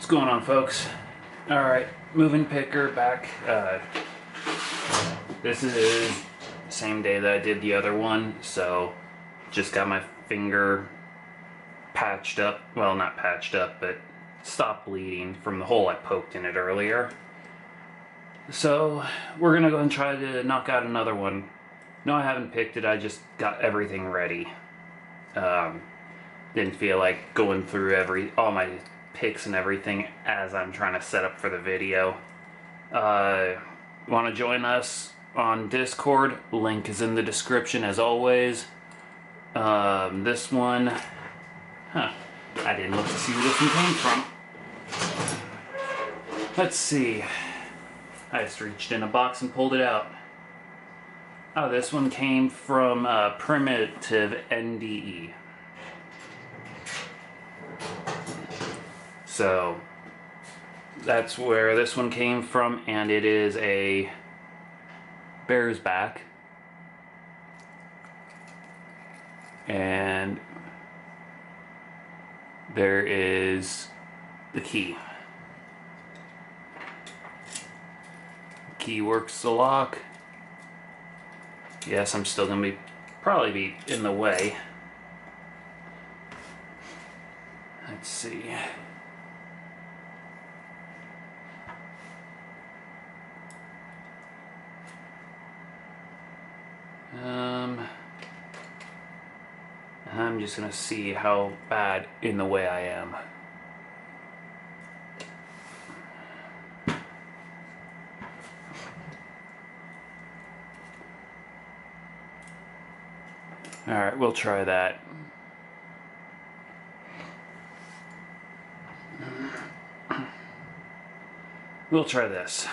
What's going on, folks? Alright, moving picker back. This is the same day that I did the other one, so just got my finger patched up. Well, not patched up, but stopped bleeding from the hole I poked in it earlier. So we're gonna go and try to knock out another one. No, I haven't picked it, I just got everything ready. Didn't feel like going through all my picks and everything as I'm trying to set up for the video. Want to join us on Discord? Link is in the description as always. This one, I didn't look to see where this one came from. Let's see. I just reached in a box and pulled it out. Oh, this one came from Primit1v3 NDE. So that's where this one came from, and it is a Bearsback. And there is the key. Key works the lock. Yes, I'm still gonna probably be in the way. Let's see. I'm just gonna see how bad in the way I am. Alright, we'll try that. We'll try this.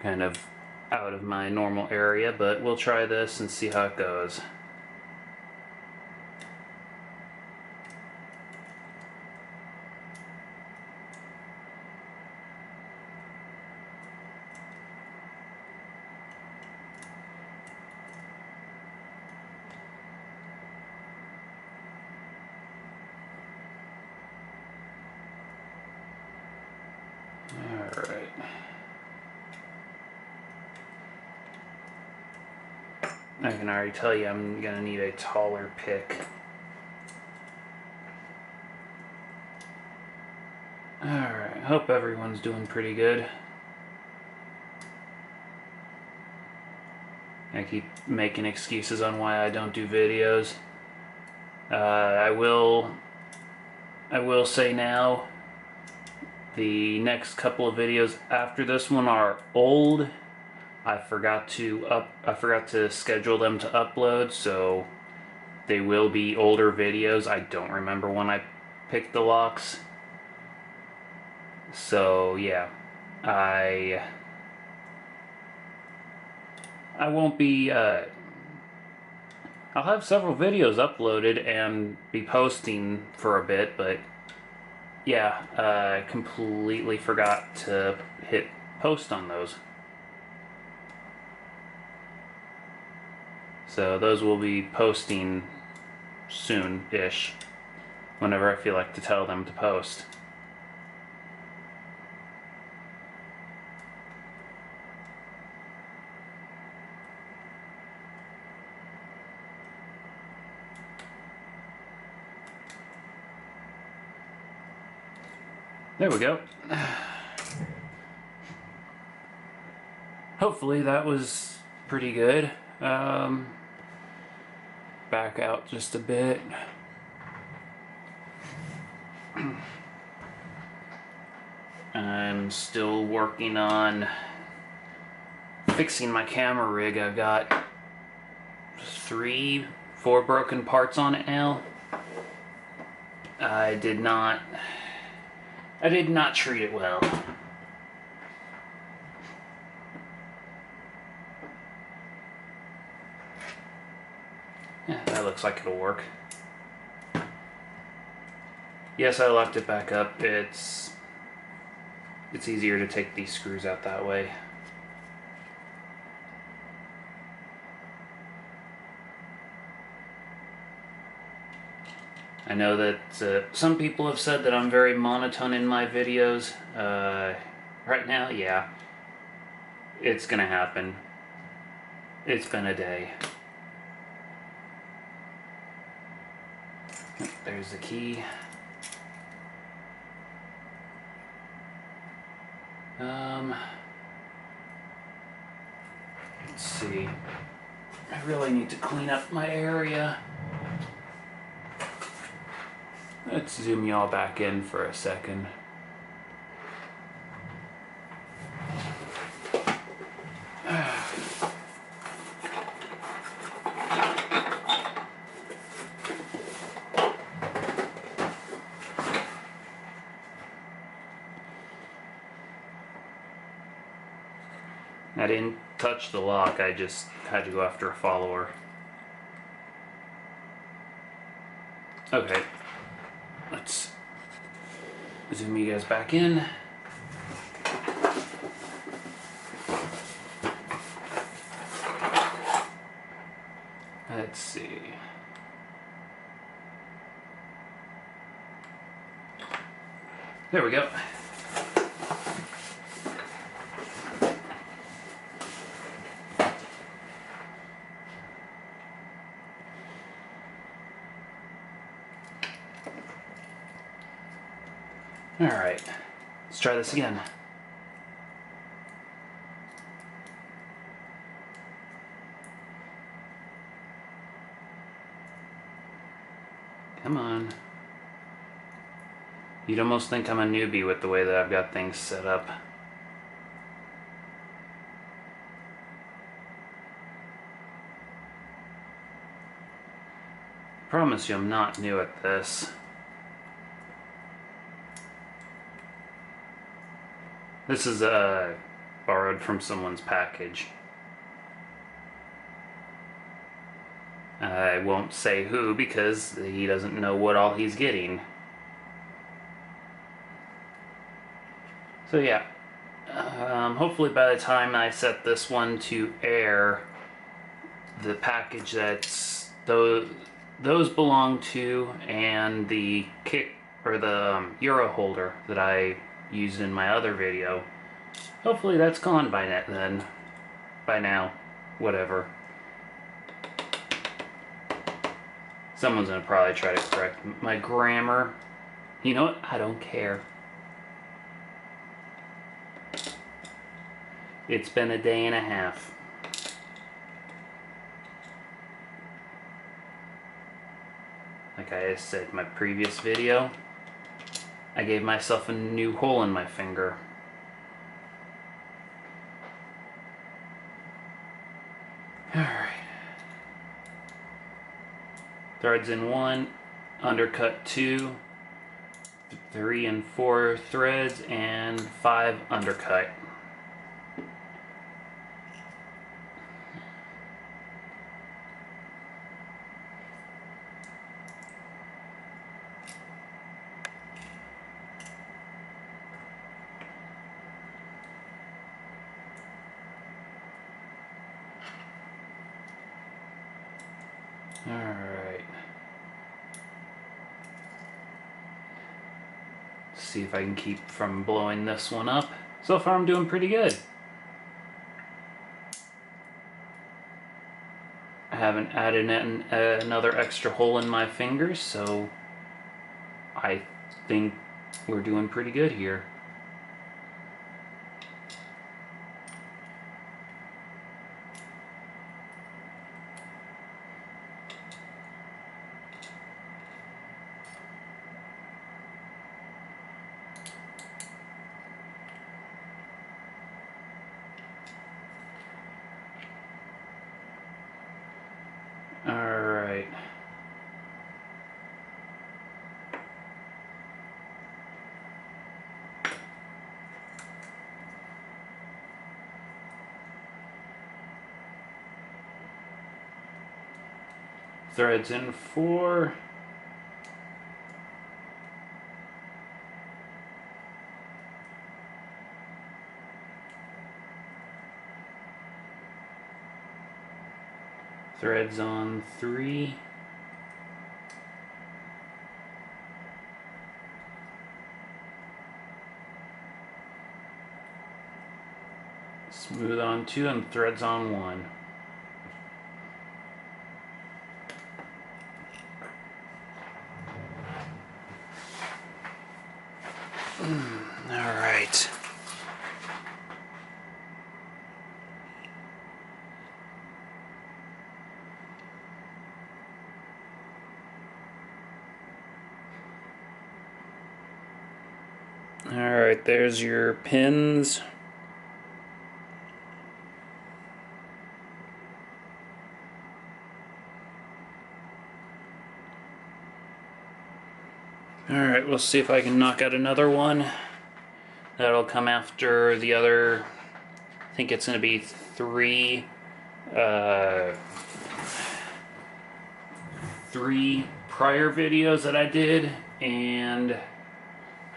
Kind of out of my normal area, but we'll try this and see how it goes. Alright. I can already tell you I'm gonna need a taller pick. Alright, hope everyone's doing pretty good. I keep making excuses on why I don't do videos. I will say now, the next couple of videos after this one are old. I forgot to schedule them to upload, so they will be older videos. I don't remember when I picked the locks. So yeah, I won't be I'll have several videos uploaded and be posting for a bit, but yeah, I completely forgot to hit post on those. So those will be posting soon-ish, whenever I feel like to tell them to post. There we go. Hopefully that was pretty good. Back out just a bit. I'm still working on fixing my camera rig. I've got 4 broken parts on it now. I did not treat it well. Yeah, that looks like it'll work. Yes, I locked it back up. It's easier to take these screws out that way. I know that some people have said that I'm very monotone in my videos. Right now, yeah. It's gonna happen. It's been a day. There's the key. Let's see. I really need to clean up my area. Let's zoom y'all back in for a second. I didn't touch the lock, I just had to go after a follower. Okay, let's zoom you guys back in. Let's see. There we go. Alright, let's try this again. Come on. You'd almost think I'm a newbie with the way that I've got things set up. Promise you I'm not new at this. This is borrowed from someone's package. I won't say who because he doesn't know what all he's getting. So yeah, hopefully by the time I set this one to air, the package that's those belong to and the kick or the Euro holder that I used in my other video, hopefully that's gone by then. By now, whatever. Someone's gonna probably try to correct my grammar. You know what? I don't care. It's been a day and a half. Like I said in my previous video, I gave myself a new hole in my finger. Alright. Threads in 1, undercut 2, 3 and 4 threads, and 5 undercut. Alright. See if I can keep from blowing this one up. So far I'm doing pretty good. I haven't added in another extra hole in my fingers, so I think we're doing pretty good here. Alright. Threads in 4. Threads on 3. Smooth on 2 and threads on 1. All right. Alright, there's your pins. Alright, we'll see if I can knock out another one. That'll come after the other, I think it's going to be three prior videos that I did, and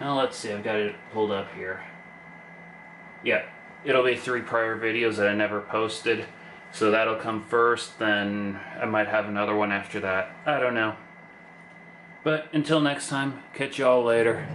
well, let's see, I've got it pulled up here. Yeah, it'll be 3 prior videos that I never posted, so that'll come first, then I might have another one after that. I don't know. But until next time, catch y'all later.